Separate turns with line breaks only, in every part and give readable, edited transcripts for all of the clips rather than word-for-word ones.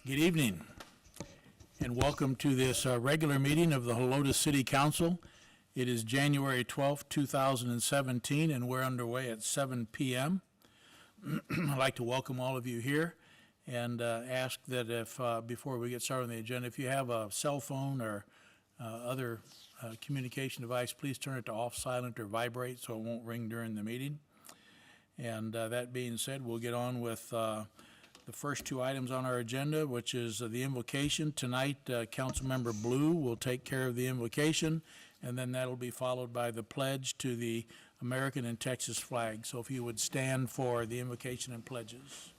Good evening, and welcome to this regular meeting of the Helotes City Council. It is January 12th, 2017, and we're underway at 7 p.m. I'd like to welcome all of you here and ask that if, before we get started on the agenda, if you have a cell phone or other communication device, please turn it to off, silent, or vibrate so it won't ring during the meeting. And that being said, we'll get on with the first two items on our agenda, which is the invocation. Tonight, Councilmember Blue will take care of the invocation, and then that'll be followed by the pledge to the American and Texas flag. So if you would stand for the invocation and pledges.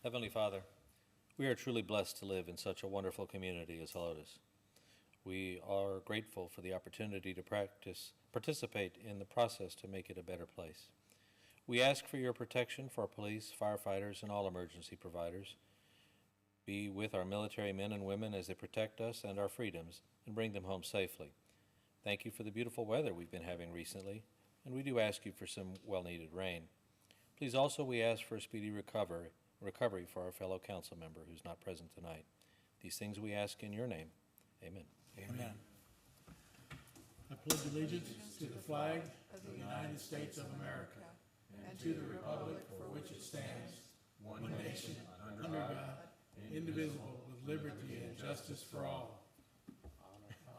Heavenly Father, we are truly blessed to live in such a wonderful community as Helotes. We are grateful for the opportunity to participate in the process to make it a better place. We ask for your protection for our police, firefighters, and all emergency providers. Be with our military men and women as they protect us and our freedoms and bring them home safely. Thank you for the beautiful weather we've been having recently, and we do ask you for some well-needed rain. Please also, we ask for a speedy recovery for our fellow council member who's not present tonight. These things we ask in your name. Amen.
Amen. I pledge allegiance to the flag of the United States of America and to the republic for which it stands, one nation, under God, indivisible, with liberty and justice for all.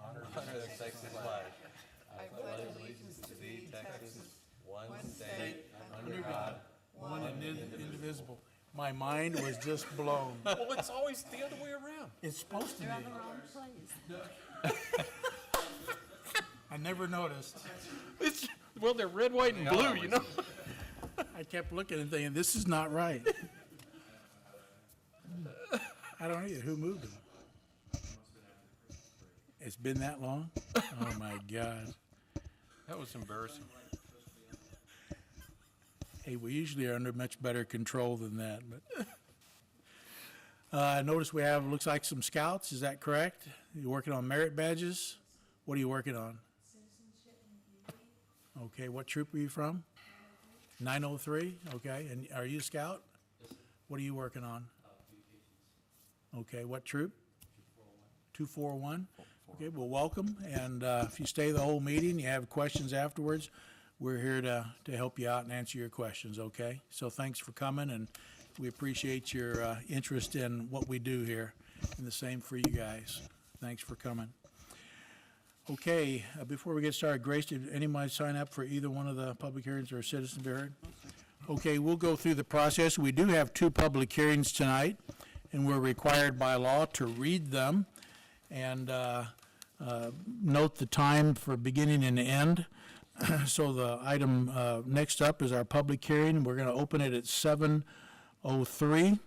Honor the Texas flag. I pledge allegiance to thee, Texas, one state, under God,
one and indivisible. My mind was just blown.
Well, it's always the other way around.
It's supposed to be.
They're on the wrong place.
I never noticed.
Well, they're red, white, and blue, you know.
I kept looking and thinking, this is not right. I don't either. Who moved them? It's been that long? Oh, my God.
That was embarrassing.
Hey, we usually are under much better control than that. But I notice we have, looks like some scouts. Is that correct? You're working on merit badges? What are you working on?
Citizenship and beauty.
Okay, what troop are you from? 903, okay. And are you a scout? What are you working on? Okay, what troop? 241. Okay, well, welcome. And if you stay the whole meeting, you have questions afterwards, we're here to help you out and answer your questions, okay? So thanks for coming, and we appreciate your interest in what we do here, and the same for you guys. Thanks for coming. Okay, before we get started, Grace, did anybody sign up for either one of the public hearings or citizens be heard? Okay, we'll go through the process. We do have two public hearings tonight, and we're required by law to read them and note the time for beginning and end. So the item next up is our public hearing. We're going to open it at 7:03.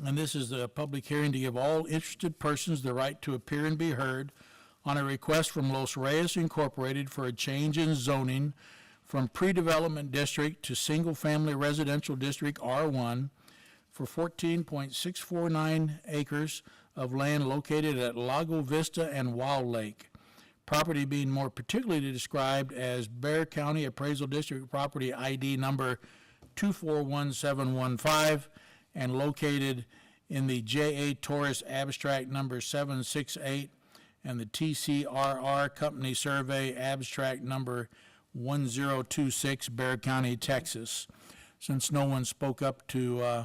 And this is the public hearing to give all interested persons the right to appear and be heard on a request from Los Reyes Incorporated for a change in zoning from pre-development district to single-family residential district R1 for 14.649 acres of land located at Lago Vista and Wild Lake. Property being more particularly described as Bexar County Appraisal District Property ID number 241715 and located in the J.A. Torres Abstract number 768 and the TCRR Company Survey Abstract number 1026, Bexar County, Texas. Since no one spoke up to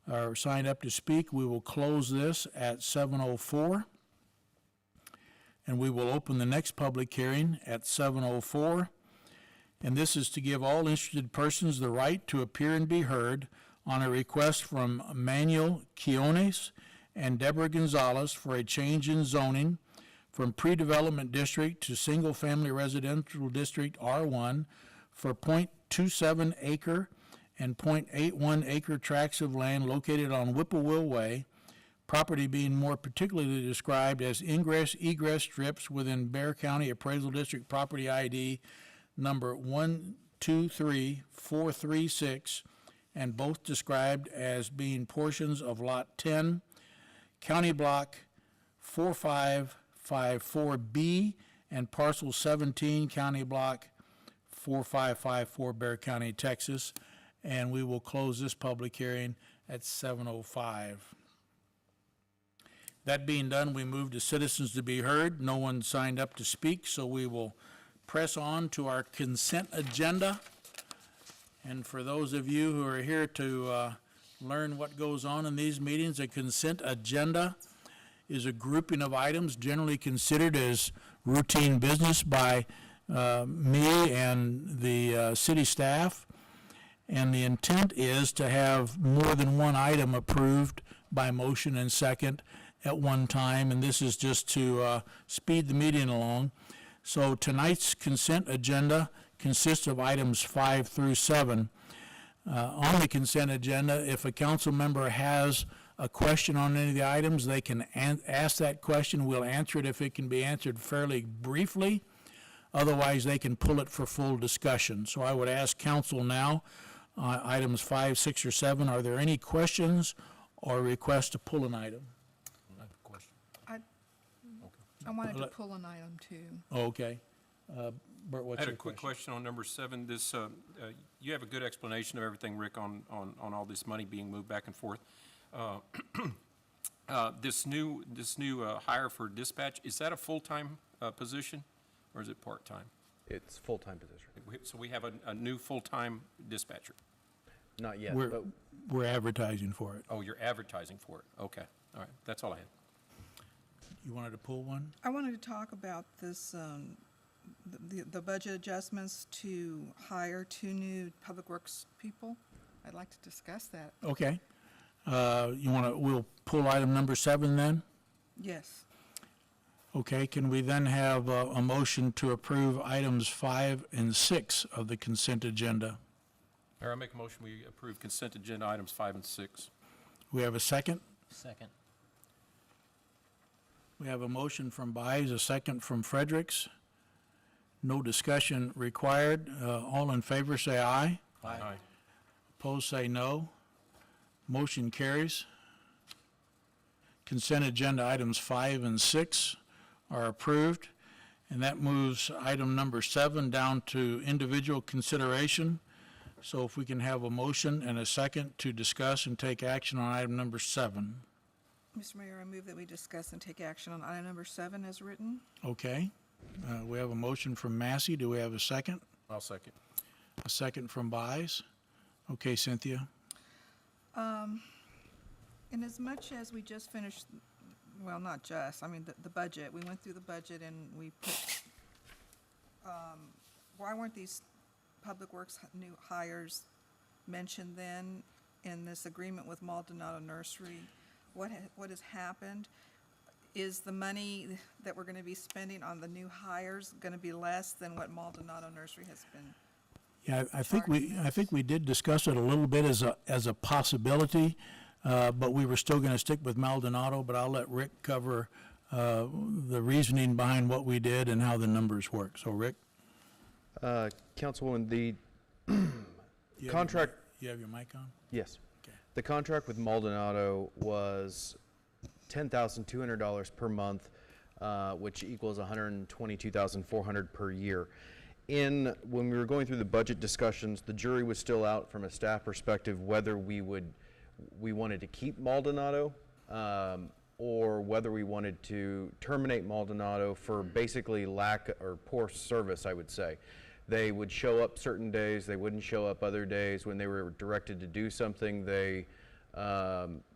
or signed up to speak, we will close this at 7:04. And we will open the next public hearing at 7:04. And this is to give all interested persons the right to appear and be heard on a request from Manuel Quiones and Deborah Gonzalez for a change in zoning from pre-development district to single-family residential district R1 for .27 acre and .81 acre tracts of land located on Whippoorwill Way, property being more particularly described as ingress-egress strips within Bexar County Appraisal District Property ID number 123436, and both described as being portions of Lot 10, County Block 4554B, and Parcel 17, County Block 4554, Bexar County, Texas. And we will close this public hearing at 7:05. That being done, we move to citizens to be heard. No one signed up to speak, so we will press on to our consent agenda. And for those of you who are here to learn what goes on in these meetings, a consent agenda is a grouping of items generally considered as routine business by me and the city staff. And the intent is to have more than one item approved by motion and second at one time, and this is just to speed the meeting along. So tonight's consent agenda consists of items 5 through 7. On the consent agenda, if a council member has a question on any of the items, they can ask that question. We'll answer it if it can be answered fairly briefly. Otherwise, they can pull it for full discussion. So I would ask council now, items 5, 6, or 7, are there any questions or requests to pull an item?
I have a question.
I wanted to pull an item too.
Okay. Bert, what's
I had
your
a quick
question?
question on number 7. This, you have a good explanation of everything, Rick, on all this money being moved back and forth. This new hire for dispatch, is that a full-time position, or is it part-time?
It's full-time position.
So we have a new full-time dispatcher.
Not yet,
We're,
but
we're advertising for it.
Oh, you're advertising for it. Okay, all right, that's all I had.
You wanted to pull one?
I wanted to talk about this, the budget adjustments to hire 2 new Public Works people. I'd like to discuss that.
Okay. We'll pull item number 7 then?
Yes.
Okay, can we then have a motion to approve items 5 and 6 of the consent agenda?
Mayor, I make a motion, we approve consent agenda items 5 and 6.
We have a second?
Second.
We have a motion from Byes, a second from Fredericks. No discussion required. All in favor, say aye.
Aye.
Opposed, say no. Motion carries. Consent agenda items 5 and 6 are approved, and that moves item number 7 down to individual consideration. So if we can have a motion and a second to discuss and take action on item number 7.
Mr. Mayor, I move that we discuss and take action on item number 7 as written.
Okay. We have a motion from Massey. Do we have a second?
I'll second.
A second from Byes. Okay, Cynthia.
In as much as we just finished, well, not just, I mean, the budget, we went through the budget and we put, why weren't these Public Works new hires mentioned then in this agreement with Maldonado Nursery? What has happened? Is the money that we're gonna be spending on the new hires gonna be less than what Maldonado Nursery has been?
Yeah, I think we did discuss it a little bit as a possibility, but we were still going to stick with Maldonado, but I'll let Rick cover the reasoning behind what we did and how the numbers work. So, Rick?
Councilwoman, the
you have
contract,
You have your mic on?
yes.
Okay.
The contract with Maldonado was $10,200 per month, which equals $122,400 per year. When we were going through the budget discussions, the jury was still out from a staff perspective whether we wanted to keep Maldonado or whether we wanted to terminate Maldonado for basically lack or poor service, I would say. They would show up certain days, they wouldn't show up other days. When they were directed to do something, they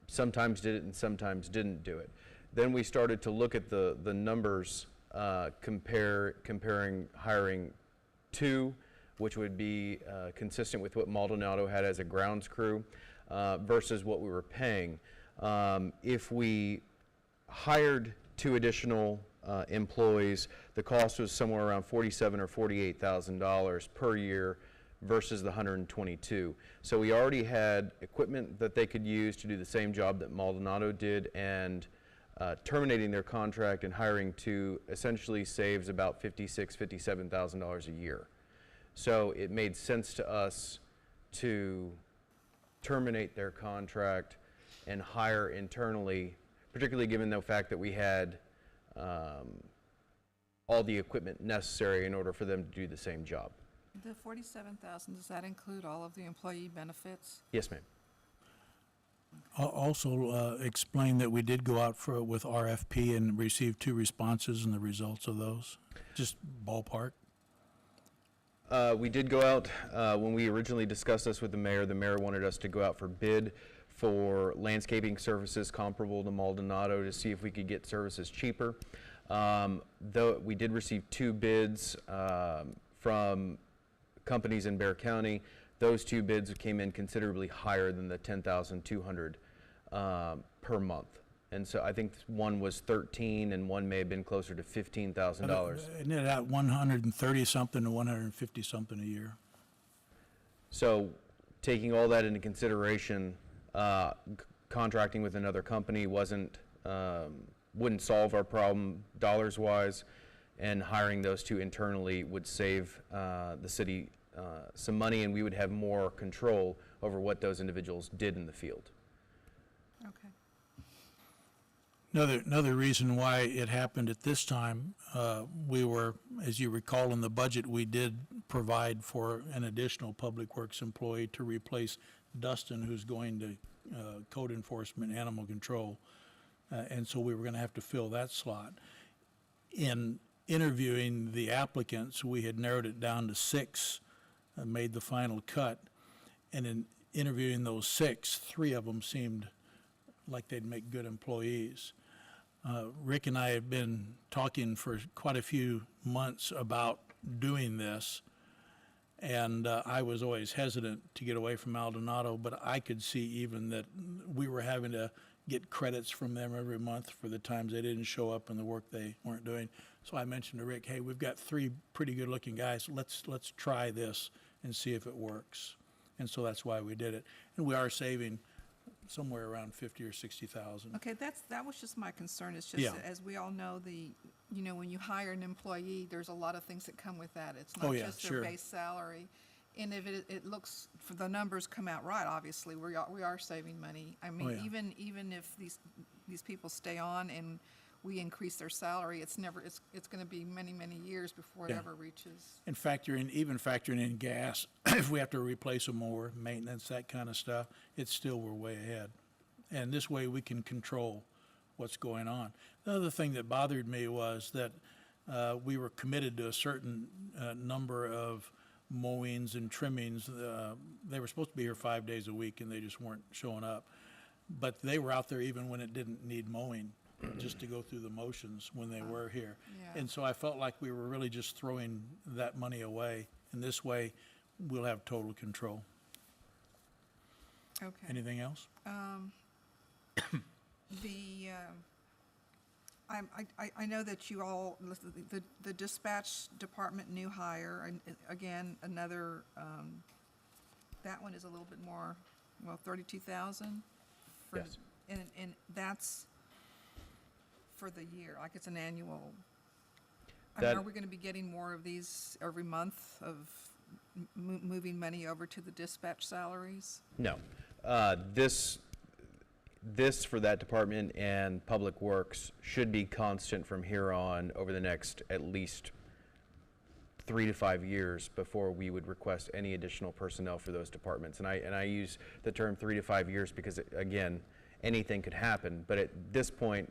sometimes did it and sometimes didn't do it. Then we started to look at the numbers, comparing hiring 2, which would be consistent with what Maldonado had as a grounds crew, versus what we were paying. If we hired 2 additional employees, the cost was somewhere around $47,000 or $48,000 per year versus the $122,000. So we already had equipment that they could use to do the same job that Maldonado did, and terminating their contract and hiring 2 essentially saves about $56,000, $57,000 a year. So it made sense to us to terminate their contract and hire internally, particularly given the fact that we had all the equipment necessary in order for them to do the same job.
The $47,000, does that include all of the employee benefits?
Yes, ma'am.
Also, explain that we did go out with RFP and received 2 responses and the results of those, just ballpark.
We did go out, when we originally discussed this with the mayor wanted us to go out for bid for landscaping services comparable to Maldonado to see if we could get services cheaper. Though we did receive 2 bids from companies in Bear County, those 2 bids came in considerably higher than the $10,200 per month. And so I think one was 13 and one may have been closer to $15,000.
Isn't it at 130 something to 150 something a year?
So taking all that into consideration, contracting with another company wouldn't solve our problem dollars wise, and hiring those 2 internally would save the city some money, and we would have more control over what those individuals did in the field.
Okay.
Another reason why it happened at this time, we were, as you recall in the budget, we did provide for an additional Public Works employee to replace Dustin, who's going to code enforcement, animal control. And so we were going to have to fill that slot. In interviewing the applicants, we had narrowed it down to 6, made the final cut. And in interviewing those 6, 3 of them seemed like they'd make good employees. Rick and I have been talking for quite a few months about doing this, and I was always hesitant to get away from Maldonado, but I could see even that we were having to get credits from them every month for the times they didn't show up and the work they weren't doing. So I mentioned to Rick, hey, we've got 3 pretty good-looking guys. Let's try this and see if it works. And so that's why we did it. And we are saving somewhere around 50 or 60,000.
Okay, that was just my concern. It's just,
Yeah.
that as we all know, when you hire an employee, there's a lot of things that come with that. It's
Oh,
not
yeah,
just
sure.
their base salary. And if it looks, for the numbers come out right, obviously, we are saving money. I mean,
yeah.
even if these people stay on and we increase their salary, it's going to be many, many years before it
Yeah.
ever reaches.
And factoring in gas, if we have to replace a mower, maintenance, that kind of stuff, it's still, we're way ahead. And this way we can control what's going on. The other thing that bothered me was that we were committed to a certain number of mowings and trimmings. They were supposed to be here 5 days a week and they just weren't showing up. But they were out there even when it didn't need mowing, just to go through the motions when they were here.
Yeah.
And so I felt like we were really just throwing that money away. And this way, we'll have total control.
Okay.
Anything else?
I know that you all, the dispatch department new hire, and again, another, that one is a little bit more, 32,000?
Yes.
And that's for the year, like it's an annual. I mean,
That-
are we gonna be getting more of these every month of moving money over to the dispatch salaries?
No. This for that department and Public Works should be constant from here on over the next at least 3 to 5 years before we would request any additional personnel for those departments. And I use the term 3 to 5 years because, again, anything could happen. But at this point,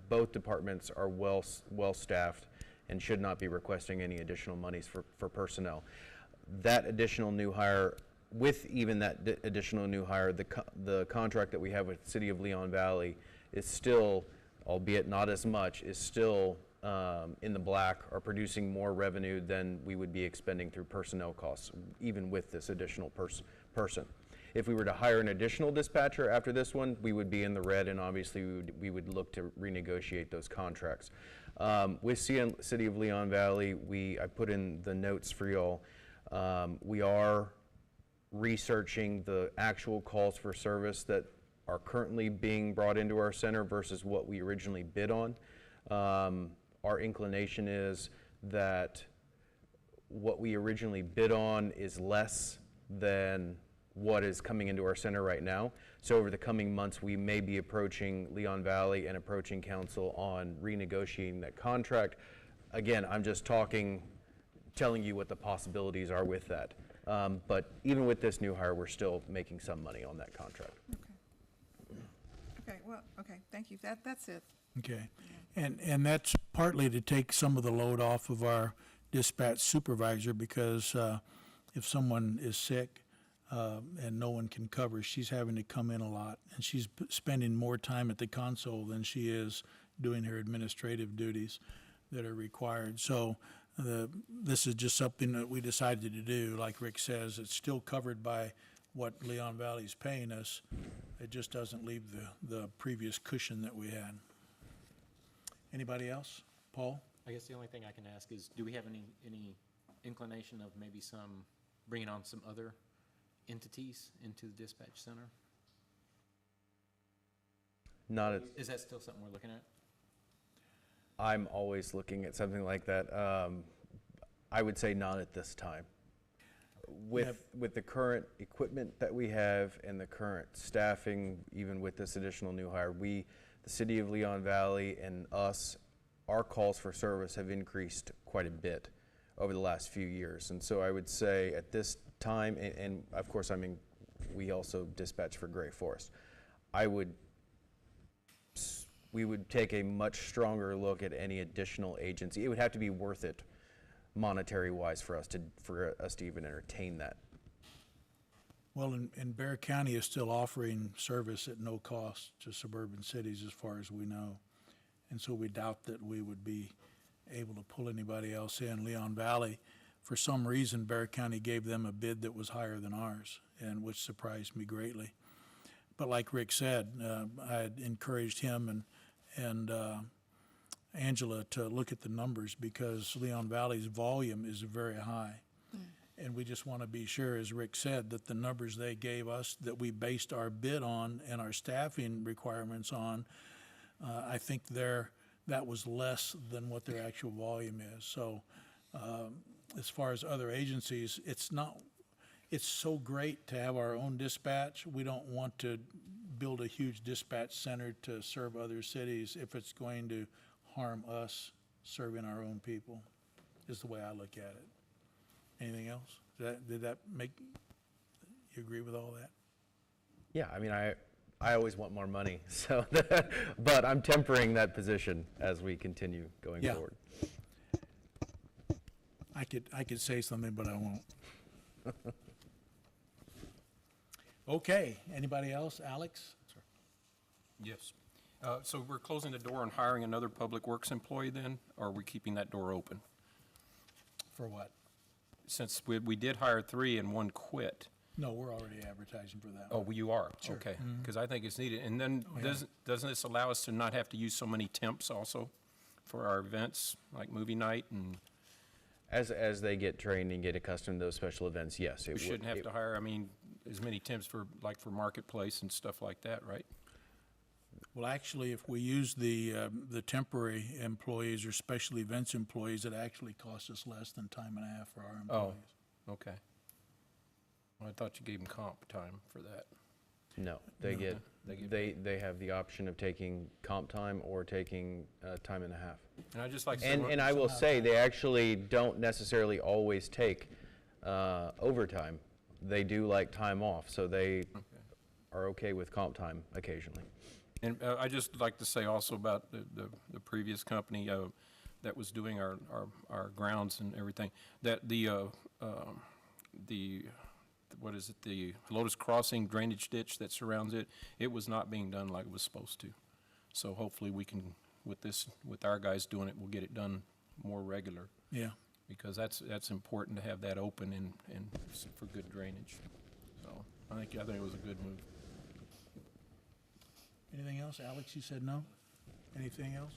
both departments are well staffed and should not be requesting any additional monies for personnel. That additional new hire, with even that additional new hire, the contract that we have with the City of Leon Valley is still, albeit not as much, is still in the black, or producing more revenue than we would be expending through personnel costs, even with this additional person. If we were to hire an additional dispatcher after this one, we would be in the red, and obviously we would look to renegotiate those contracts. With City of Leon Valley, I put in the notes for y'all. We are researching the actual calls for service that are currently being brought into our center versus what we originally bid on. Our inclination is that what we originally bid on is less than what is coming into our center right now. So over the coming months, we may be approaching Leon Valley and approaching council on renegotiating that contract. Again, I'm just telling you what the possibilities are with that. But even with this new hire, we're still making some money on that contract.
Okay. Okay, well, okay, thank you. That's it.
Okay. And that's partly to take some of the load off of our dispatch supervisor, because if someone is sick and no one can cover, she's having to come in a lot, and she's spending more time at the console than she is doing her administrative duties that are required. So this is just something that we decided to do. Like Rick says, it's still covered by what Leon Valley's paying us. It just doesn't leave the previous cushion that we had. Anybody else? Paul?
I guess the only thing I can ask is, do we have any inclination of maybe bringing on some other entities into the dispatch center?
Not at,
Is that still something we're looking at?
I'm always looking at something like that. I would say not at this time. With the current equipment that we have and the current staffing, even with this additional new hire, the city of Leon Valley and us, our calls for service have increased quite a bit over the last few years. And so I would say at this time, and of course, we also dispatch for Gray Forest. We would take a much stronger look at any additional agency. It would have to be worth it monetary-wise for us to even entertain that.
Well, and Bear County is still offering service at no cost to suburban cities as far as we know. And so we doubt that we would be able to pull anybody else in. Leon Valley, for some reason, Bear County gave them a bid that was higher than ours, and which surprised me greatly. But like Rick said, I had encouraged him and Angela to look at the numbers, because Leon Valley's volume is very high. And we just want to be sure, as Rick said, that the numbers they gave us, that we based our bid on and our staffing requirements on, I think that was less than what their actual volume is. So as far as other agencies, it's so great to have our own dispatch. We don't want to build a huge dispatch center to serve other cities if it's going to harm us serving our own people, is the way I look at it. Anything else? Did that make, you agree with all that?
Yeah, I mean, I always want more money, so, but I'm tempering that position as we continue going
Yeah.
forward.
I could say something, but I won't. Okay, anybody else? Alex?
Yes. So we're closing the door on hiring another Public Works employee then, or are we keeping that door open?
For what?
Since we did hire 3 and 1 quit.
No, we're already advertising for that.
Oh, well, you are?
Sure.
Okay, because I think it's needed. And then doesn't this allow us to not have to use so many temps also for our events, like movie night? And
As they get trained and get accustomed to those special events, yes, it
we
would.
shouldn't have to hire, as many temps for Marketplace and stuff like that, right?
Well, actually, if we use the temporary employees or special events employees, it actually costs us less than time and a half for our employees.
Okay. Well, I thought you gave them comp time for that.
No, they have the option of taking comp time or taking time and a half.
And I just like to say,
And I will say, they actually don't necessarily always take overtime. They do like time off, so they are okay with comp time occasionally.
and I just like to say also about the previous company that was doing our grounds and everything, that the what is it, the Lotus Crossing drainage ditch that surrounds it, it was not being done like it was supposed to. So hopefully we can, with our guys doing it, we'll get it done more regular,
Yeah.
because that's important to have that open and for good drainage. So I think it was a good move.
Anything else? Alex, you said no? Anything else?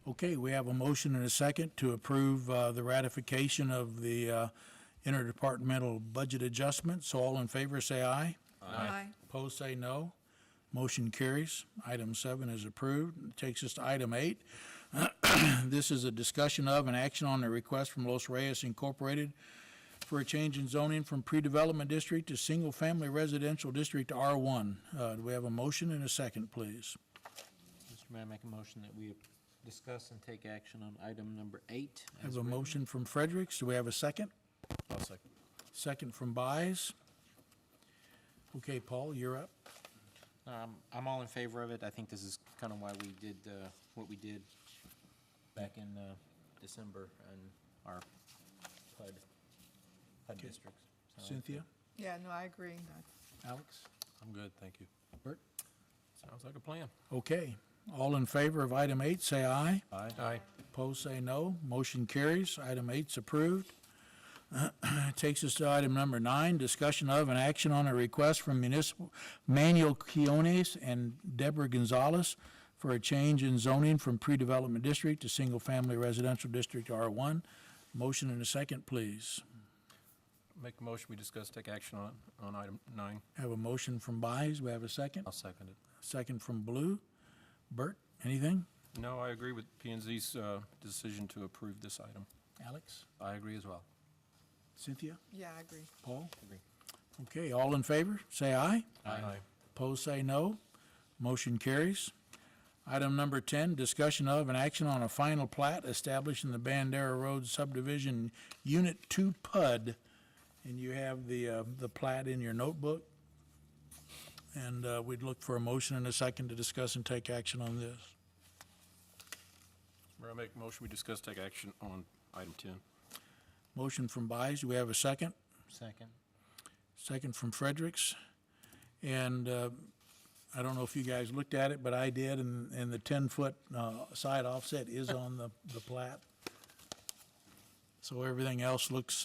Okay, we have a motion and a second to approve the ratification of the interdepartmental budget adjustment. So all in favor, say aye.
Aye.
Opposed, say no. Motion carries. Item 7 is approved. It takes us to item 8. This is a discussion of and action on a request from Los Reyes Incorporated for a change in zoning from pre-development district to single-family residential district to R1. Do we have a motion and a second, please?
Mr. Mayor, I make a motion that we discuss and take action on item number 8.
I have a motion from Fredericks. Do we have a second?
I'll second.
Second from Buys. Okay, Paul, you're up.
I'm all in favor of it. I think this is kind of why we did, what we did back in, December in our HUD districts. So-
Cynthia?
Yeah, no, I agree.
Alex?
I'm good, thank you.
Bert?
Sounds like a plan.
Okay. All in favor of item 8, say aye.
Aye.
Opposed, say no. Motion carries. Item 8's approved. Takes us to item number 9, discussion of and action on a request from municipal Manuel Quiones and Deborah Gonzalez for a change in zoning from pre-development district to single-family residential district R1. Motion and a second, please.
Make a motion, we discuss, take action on item 9.
Have a motion from Buys. We have a second.
I'll second it.
Second from Blue. Bert, anything?
No, I agree with P and Z's decision to approve this item.
Alex?
I agree as well.
Cynthia?
Yeah, I agree.
Paul?
Agree.
Okay, all in favor, say aye.
Aye.
Opposed, say no. Motion carries. Item number 10, discussion of and action on a final plat establishing the Bandera Road subdivision Unit 2 PUD. And you have the plat in your notebook. And we'd look for a motion and a second to discuss and take action on this.
Mayor, I make a motion, we discuss, take action on item 10.
Motion from Buys, do we have a second?
Second.
Second from Fredericks. And I don't know if you guys looked at it, but I did, and the 10-foot side offset is on the plat. So everything else looks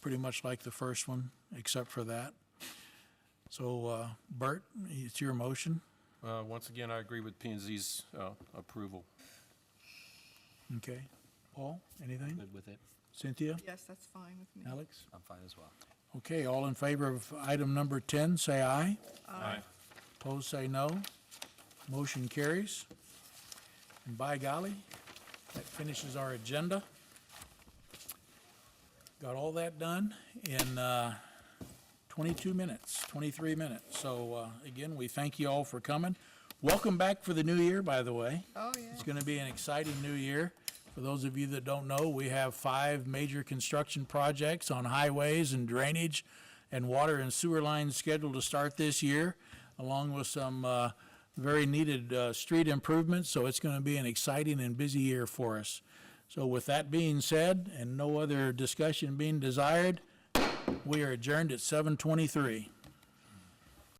pretty much like the first one, except for that. So, Bert, it's your motion.
Once again, I agree with P and Z's approval.
Okay. Paul, anything?
Good with it.
Cynthia?
Yes, that's fine with me.
Alex?
I'm fine as well.
Okay, all in favor of item number 10, say aye.
Aye.
Opposed, say no. Motion carries. And by golly, that finishes our agenda. Got all that done in 22 minutes, 23 minutes. So again, we thank you all for coming. Welcome back for the new year, by the way.
Oh, yeah.
It's going to be an exciting new year. For those of you that don't know, we have 5 major construction projects on highways and drainage and water and sewer lines scheduled to start this year, along with some very needed street improvements. So it's going to be an exciting and busy year for us. So with that being said, and no other discussion being desired, we are adjourned at 7:23.